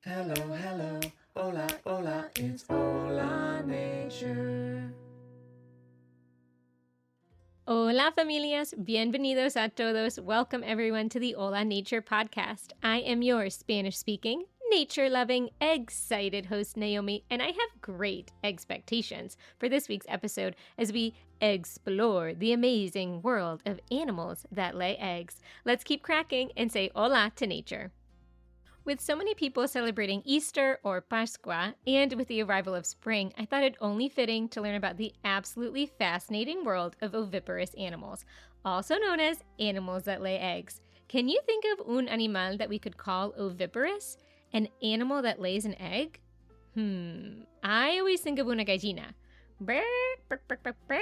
Hello, hello, hola, hola, it's Hola Nature. Hola familias, bienvenidos a todos. Welcome everyone to the Hola Nature podcast. I am your Spanish-speaking, nature-loving, egg-cited host Naomi, and I have great expectations for this week's episode as we explore the amazing world of animals that lay eggs. Let's keep cracking and say hola to nature. With so many people celebrating Easter or Pascua, and with the arrival of spring, I thought it only fitting to learn about the absolutely fascinating world of oviparous animals, also known as animals that lay eggs. Can you think of un animal that we could call oviparous? An animal that lays an egg? I always think of una gallina. Brr, brr, brr, brr, brr.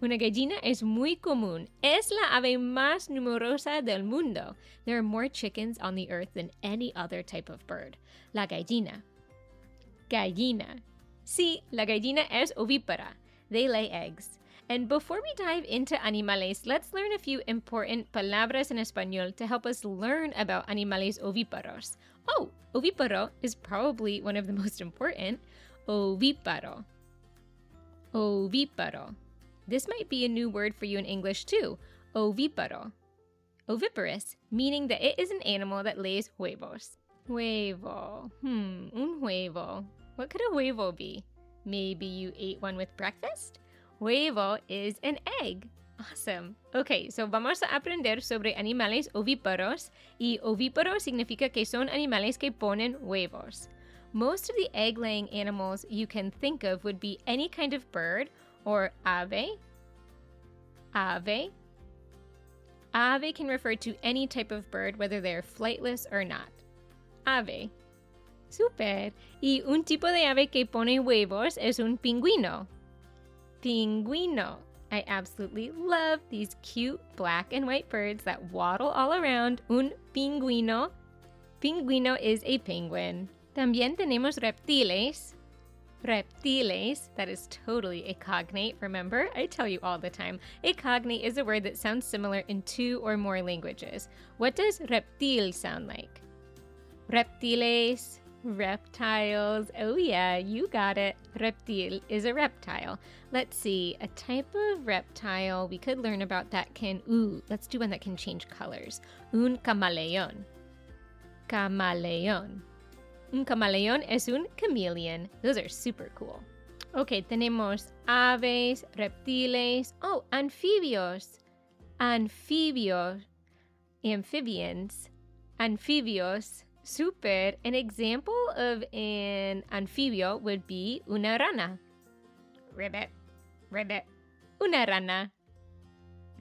Una gallina es muy común. Es la ave más numerosa del mundo. There are more chickens on the earth than any other type of bird. La gallina. Gallina. Sí, la gallina es ovípara. They lay eggs. And before we dive into animales, let's learn a few important palabras en español to help us learn about animales ovíparos. Oh, ovíparo is probably one of the most important. Ovíparo. Ovíparo. This might be a new word for you in English too, oviparo. Oviparous, meaning that it is an animal that lays huevos. Huevo. Un huevo. What could a huevo be? Maybe you ate one with breakfast? Huevo is an egg. Awesome. Okay, so vamos a aprender sobre animales ovíparos, y ovíparo significa que son animales que ponen huevos. Most of the egg-laying animals you can think of would be any kind of bird, or ave. Ave. Ave can refer to any type of bird, whether they're flightless or not. Ave. Super. Y un tipo de ave que pone huevos es un pingüino. Pingüino. I absolutely love these cute black and white birds that waddle all around. Un pingüino. Pingüino is a penguin. También tenemos reptiles. Reptiles, that is totally a cognate, remember? I tell you all the time. A cognate is a word that sounds similar in two or more languages. What does reptil sound like? Reptiles, reptiles. Oh yeah, you got it. Reptil is a reptile. Let's see, a type of reptile we could learn about that can, let's do one that can change colors. Un camaleón. Camaleón. Un camaleón es un chameleon. Those are super cool. Okay, tenemos aves, reptiles. Oh, anfibios. Anfibios. Amphibians. Anfibios. Super. An example of an anfibio would be una rana. Ribbit. Ribbit. Una rana.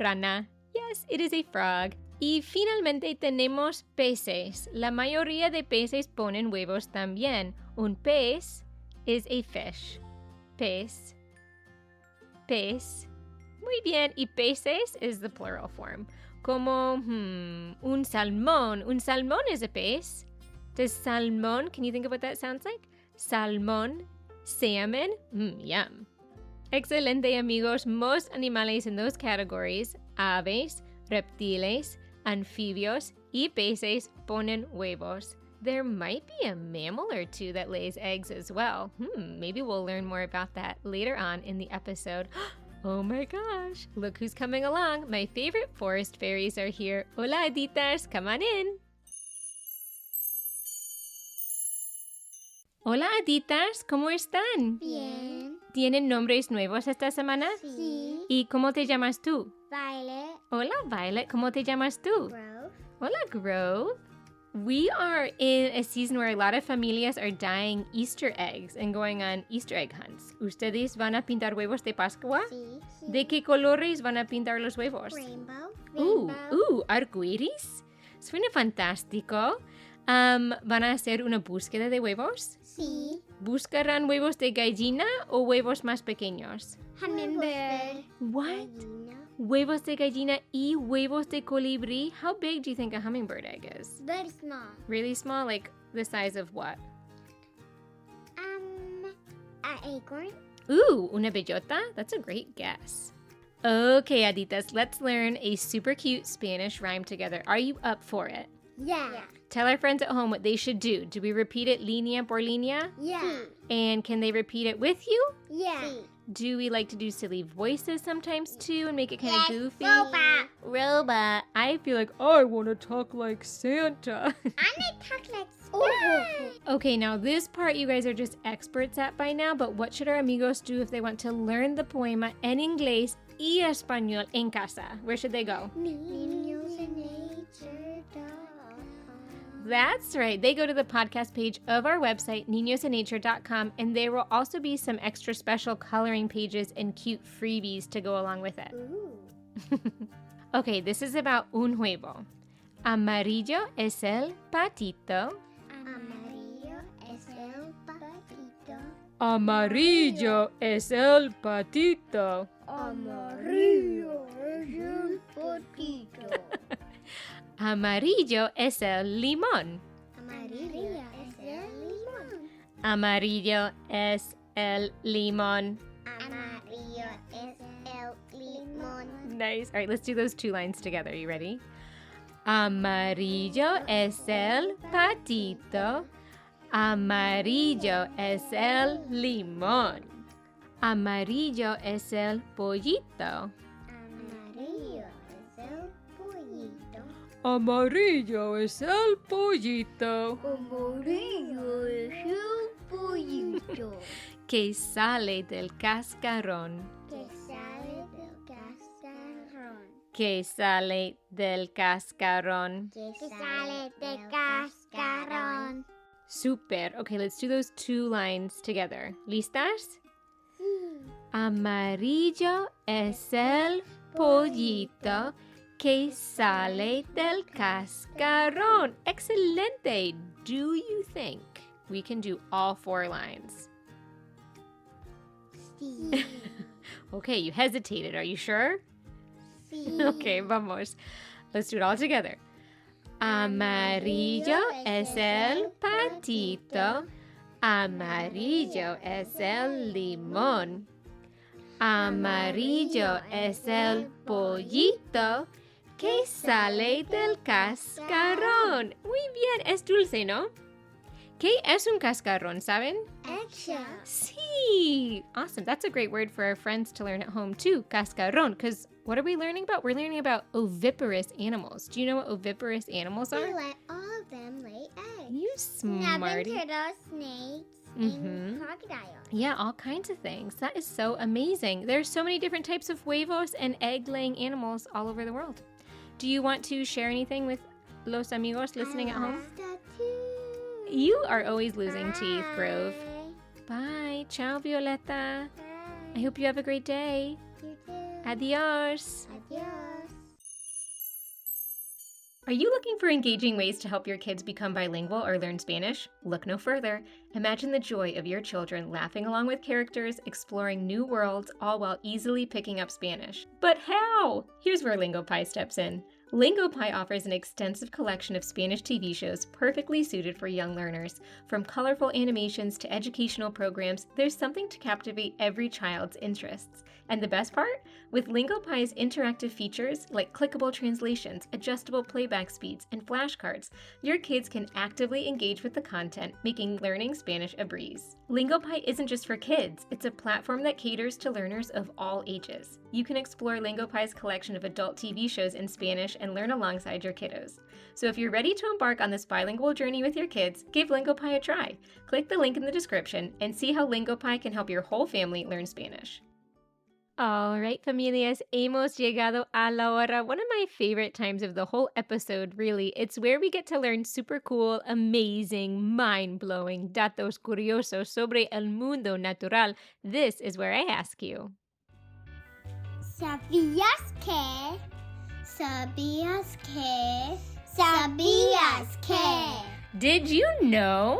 Rana. Yes, it is a frog. Y finalmente tenemos peces. La mayoría de peces ponen huevos también. Un pez is a fish. Pez. Pez. Muy bien. Y peces is the plural form. Como, un salmón. Un salmón is a pez. Does salmón, can you think of what that sounds like? Salmón. Salmon. Yum. Excelente, amigos. Most animales in those categories, aves, reptiles, anfibios, y peces ponen huevos. There might be a mammal or two that lays eggs as well. Maybe we'll learn more about that later on in the episode. Oh my gosh, look who's coming along. My favorite forest fairies are here. Hola, haditas, come on in. Hola, haditas, ¿cómo están? Bien. ¿Tienen nombres nuevos esta semana? Sí. ¿Y cómo te llamas tú? Violet. Hola, Violet, ¿cómo te llamas tú? Grove. Hola, Grove. We are in a season where a lot of familias are dyeing Easter eggs and going on Easter egg hunts. ¿Ustedes van a pintar huevos de Pascua? Sí. ¿De qué colores van a pintar los huevos? Rainbow. ¿Arcoíris? Suena fantástico. ¿Van a hacer una búsqueda de huevos? Sí. ¿Buscarán huevos de gallina o huevos más pequeños? Hummingbird. What? Gallina. Huevos de gallina y huevos de colibrí. How big do you think a hummingbird egg is? Very small. Really small? Like the size of what? An acorn. Ooh, una bellota? That's a great guess. Okay, haditas, let's learn a super cute Spanish rhyme together. Are you up for it? Yeah. Tell our friends at home what they should do. Do we repeat it línea por línea? Yeah. And can they repeat it with you? Yeah. Do we like to do silly voices sometimes too and make it kind of goofy? Robot. Robot. I feel like I want to talk like Santa. I need to talk like Santa. Okay, now this part you guys are just experts at by now, but what should our amigos do if they want to learn the poema en inglés y español en casa? Where should they go? That's right. They go to the podcast page of our website, niñosennature.com, and there will also be some extra special coloring pages and cute freebies to go along with it. Okay, this is about un huevo. Amarillo es el patito. Amarillo es el patito. Amarillo es el patito. Amarillo es el patito. Amarillo es el limón. Amarillo es el limón. Amarillo es el limón. Amarillo es el limón. Nice. All right, let's do those 2 lines together. You ready? Amarillo es el patito. Amarillo es el limón. Amarillo es el pollito. Amarillo es el pollito. Amarillo es el pollito. Amarillo es el pollito. Que sale del cascarón. Que sale del cascarón. Que sale del cascarón. Que sale del cascarón. Super. Okay, let's do those 2 lines together. ¿Listas? Amarillo es el pollito que sale del cascarón. Excelente. Do you think we can do all 4 lines? Sí. Okay, you hesitated. Are you sure? Sí. Okay, vamos. Let's do it all together. Amarillo es el patito. Amarillo es el limón. Amarillo es el pollito que sale del cascarón. Muy bien, es dulce, ¿no? ¿Qué es un cascarón, saben? Eggshell. Sí! Awesome. That's a great word for our friends to learn at home too, cascarón, because what are we learning about? We're learning about oviparous animals. Do you know what oviparous animals We are? let all of them lay eggs. You smarty. Turtles, snakes, Mhm. and crocodiles. Yeah, all kinds of things. That is so amazing. There's so many different types of huevos and egg-laying animals all over the world. Do you want to share anything with los amigos listening at home? You are always losing teeth, Grove. Bye. Ciao, Violeta. I hope you have a great day. You too. Adios. Adios. Are you looking for engaging ways to help your kids become bilingual or learn Spanish? Look no further. Imagine the joy of your children laughing along with characters, exploring new worlds, all while easily picking up Spanish. But how? Here's where LingoPie steps in. LingoPie offers an extensive collection of Spanish TV shows perfectly suited for young learners. From colorful animations to educational programs, there's something to captivate every child's interests. And the best part? With LingoPie's interactive features like clickable translations, adjustable playback speeds, and flashcards, your kids can actively engage with the content, making learning Spanish a breeze. LingoPie isn't just for kids, it's a platform that caters to learners of all ages. You can explore LingoPie's collection of adult TV shows in Spanish and learn alongside your kiddos. So if you're ready to embark on this bilingual journey with your kids, give LingoPie a try. Click the link in the description and see how LingoPie can help your whole family learn Spanish. All right, familias, hemos llegado a la hora. One of my favorite times of the whole episode, really. It's where we get to learn super cool, amazing, mind-blowing datos curiosos sobre el mundo natural. This is where I ask you. ¿Sabías que? ¿Sabías que? ¿Sabías que? Did you know?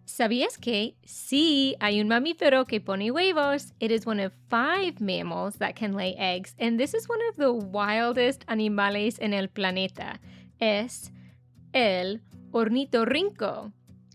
¿Sabías que? Sí, hay un mamífero que pone huevos. It is one of 5 mammals that can lay eggs, and this is one of the wildest animales en el planeta. Es el ornitorrinco.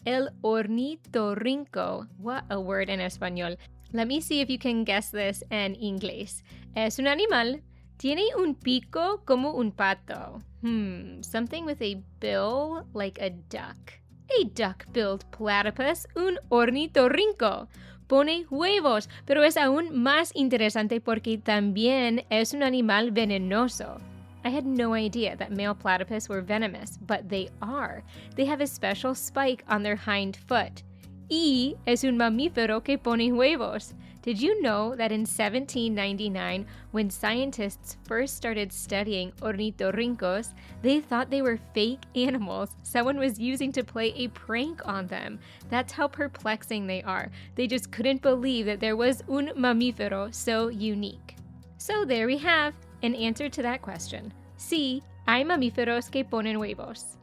El ornitorrinco. What a word in español. Let me see if you can guess this in inglés. Es un animal. Tiene un pico como un pato. Something with a bill like a duck. A duck-billed platypus, un ornitorrinco. Pone huevos, pero es aún más interesante porque también es un animal venenoso. I had no idea that male platypus were venomous, but they are. They have a special spike on their hind foot. Y es un mamífero que pone huevos. Did you know that in 1799, when scientists first started studying ornitorrincos, they thought they were fake animals someone was using to play a prank on them? That's how perplexing they are. They just couldn't believe that there was un mamífero so unique. So there we have an answer to that question. Sí, hay mamíferos que ponen huevos.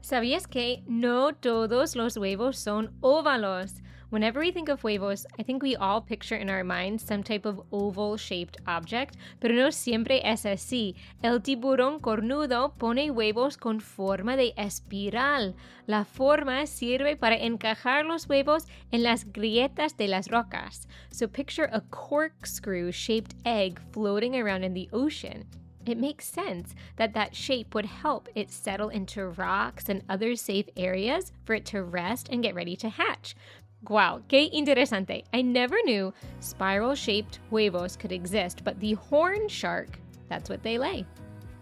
¿Sabías que no todos los huevos son óvalos? Whenever we think of huevos, I think we all picture in our minds some type of oval-shaped object, pero no siempre es así. El tiburón cornudo pone huevos con forma de espiral. La forma sirve para encajar los huevos en las grietas de las rocas. So picture a corkscrew-shaped egg floating around in the ocean. It makes sense that that shape would help it settle into rocks and other safe areas for it to rest and get ready to hatch. Wow, qué interesante. I never knew spiral-shaped huevos could exist, but the horn shark, that's what they lay.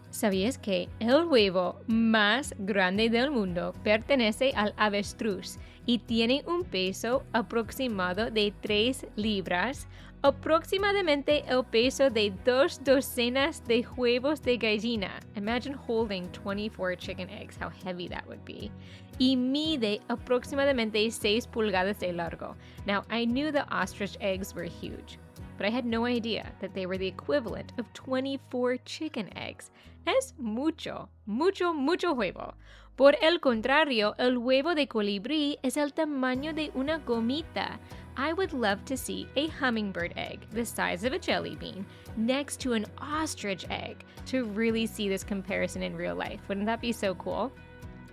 ¿Sabías que el huevo más grande del mundo pertenece al avestruz y tiene un peso aproximado de 3 libras, aproximadamente el peso de 2 docenas de huevos de gallina? Imagine holding 24 chicken eggs, how heavy that would be. Y mide aproximadamente 6 pulgadas de largo. Now, I knew the ostrich eggs were huge, but I had no idea that they were the equivalent of 24 chicken eggs. Es mucho, mucho, mucho huevo. Por el contrario, el huevo de colibrí es el tamaño de una gomita. I would love to see a hummingbird egg the size of a jelly bean next to an ostrich egg to really see this comparison in real life. Wouldn't that be so cool?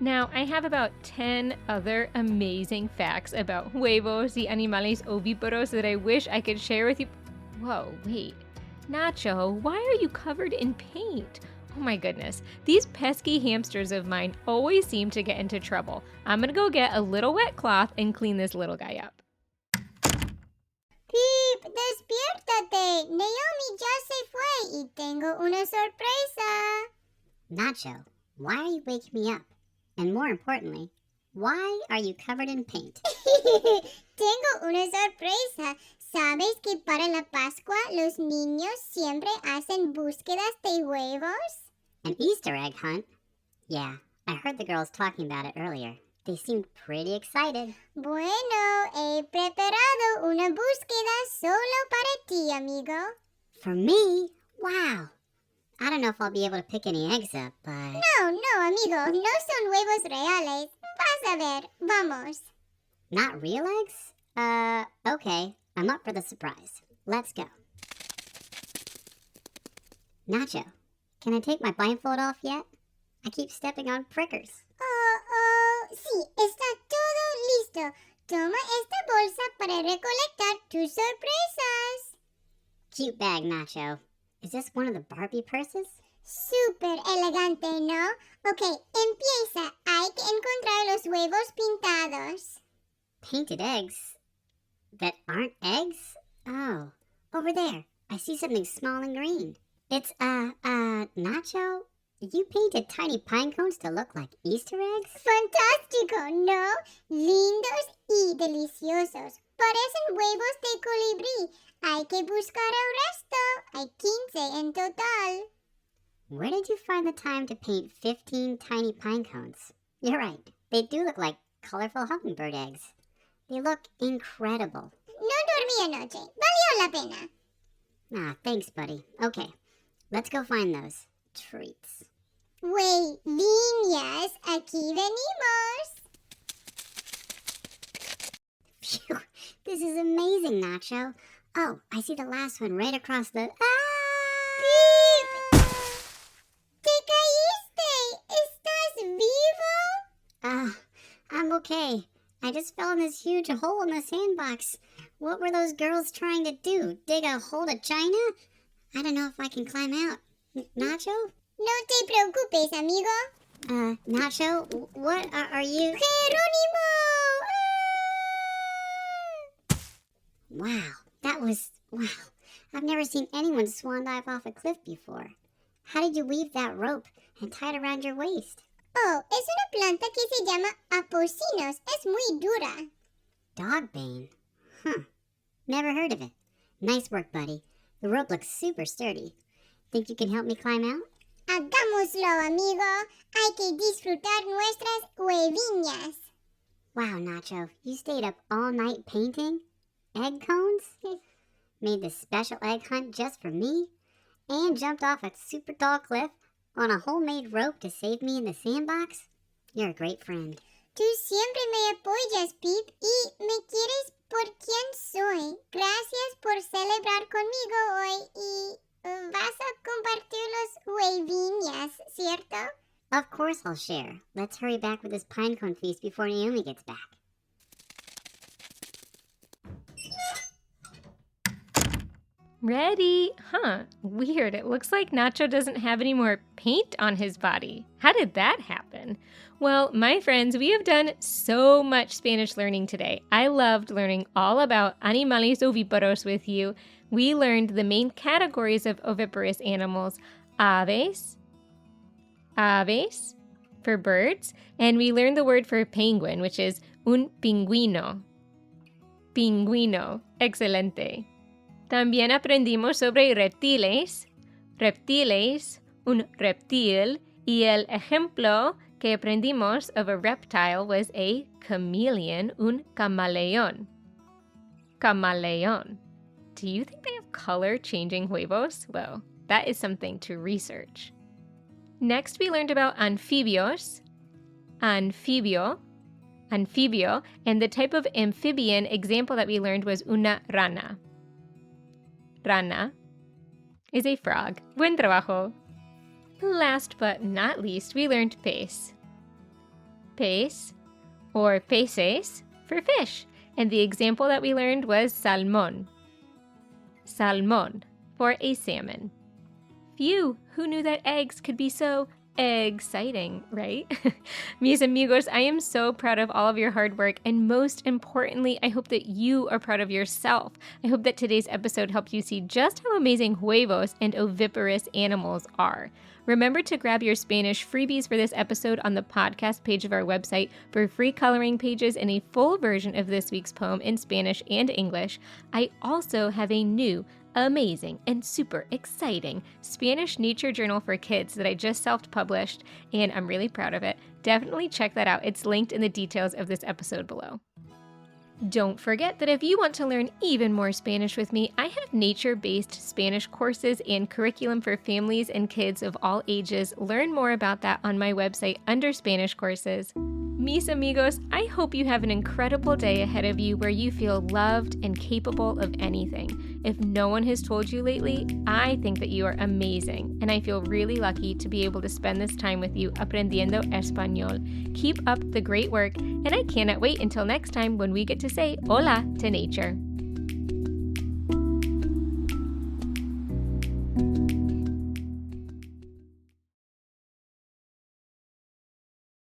Now, I have about 10 other amazing facts about huevos y animales ovíparos that I wish I could share with you. Whoa, wait. Nacho, why are you covered in paint? Oh my goodness, these pesky hamsters of mine always seem to get into trouble. I'm gonna go get a little wet cloth and clean this little guy up. Pip, despiértate. Naomi ya se fue y tengo una sorpresa. Nacho, why are you waking me up? And more importantly, why are you covered in paint? Tengo una sorpresa. ¿Sabes que para la Pascua los niños siempre hacen búsquedas de huevos? An Easter egg hunt? Yeah, I heard the girls talking about it earlier. They seemed pretty excited. Bueno, he preparado una búsqueda solo para ti, amigo. For me? Wow. I don't know if I'll be able to pick any eggs up, but... No, amigo, no son huevos reales. Vas a ver, vamos. Not real eggs? Okay. I'm up for the surprise. Let's go. Nacho, can I take my blindfold off yet? I keep stepping on prickers. Sí, está todo listo. Toma esta bolsa para recolectar tus sorpresas. Cute bag, Nacho. Is this one of the Barbie purses? Súper elegante, ¿no? Ok, empieza. Hay que encontrar los huevos pintados. Painted eggs? That aren't eggs? Oh, over there. I see something small and green. It's, Nacho? You painted tiny pine cones to look like Easter eggs? Fantástico, ¿no? Lindos y deliciosos. Parecen huevos de colibrí. Hay que buscar el resto. Hay 15 en total. Where did you find the time to paint 15 tiny pine cones? You're right. They do look like colorful hummingbird eggs. They look incredible. No dormí anoche. Valió la pena. Ah, thanks, buddy. Okay, let's go find those treats. Güey, líneas, aquí venimos. Phew, this is amazing, Nacho. Oh, I see the last one right across the... ¡Pip! ¡Te caíste! ¿Estás vivo? I'm okay. I just fell in this huge hole in the sandbox. What were those girls trying to do? Dig a hole to China? I don't know if I can climb out. Nacho? No te preocupes, amigo. Nacho, what are you? ¡Jerónimo! Wow, wow. I've never seen anyone swan dive off a cliff before. How did you weave that rope and tie it around your waist? Oh, es una planta que se llama apocinos. Es muy dura. Dogbane? Huh. Never heard of it. Nice work, buddy. The rope looks super sturdy. Think you can help me climb out? Hagámoslo, amigo. Hay que disfrutar nuestras hueviñas. Wow, Nacho, you stayed up all night painting? Egg cones? Made this special egg hunt just for me? And jumped off a super tall cliff on a homemade rope to save me in the sandbox? You're a great friend. Tú siempre me apoyas, Pip, y me quieres por quien soy. Gracias por celebrar conmigo hoy y vas a compartir los hueviñas, ¿cierto? Of course I'll share. Let's hurry back with this pinecone feast before Naomi gets back. Ready? Huh, weird. It looks like Nacho doesn't have any more paint on his body. How did that happen? Well, my friends, we have done so much Spanish learning today. I loved learning all about animales oviparos with you. We learned the main categories of oviparous animals, aves for birds, and we learned the word for penguin, which is un pingüino. Pingüino, excelente. También aprendimos sobre reptiles, un reptil, y el ejemplo que aprendimos of a reptile was a chameleon, un camaleón. Camaleón. Do you think they have color-changing huevos? Well, that is something to research. Next, we learned about amphibios, anfibio, and the type of amphibian example that we learned was una rana. Rana is a frog. Buen trabajo. Last but not least, we learned pez. Pez, or peces, for fish. And the example that we learned was salmón. Salmón, for a salmon. Phew, who knew that eggs could be so egg-citing, right? Mis amigos, I am so proud of all of your hard work, and most importantly, I hope that you are proud of yourself. I hope that today's episode helped you see just how amazing huevos and oviparous animals are. Remember to grab your Spanish freebies for this episode on the podcast page of our website for free coloring pages and a full version of this week's poem in Spanish and English. I also have a new, amazing, and super exciting Spanish nature journal for kids that I just self-published, and I'm really proud of it. Definitely check that out. It's linked in the details of this episode below. Don't forget that if you want to learn even more Spanish with me, I have nature-based Spanish courses and curriculum for families and kids of all ages. Learn more about that on my website under Spanish courses. Mis amigos, I hope you have an incredible day ahead of you where you feel loved and capable of anything. If no one has told you lately, I think that you are amazing, and I feel really lucky to be able to spend this time with you aprendiendo español. Keep up the great work, and I cannot wait until next time when we get to say hola to nature.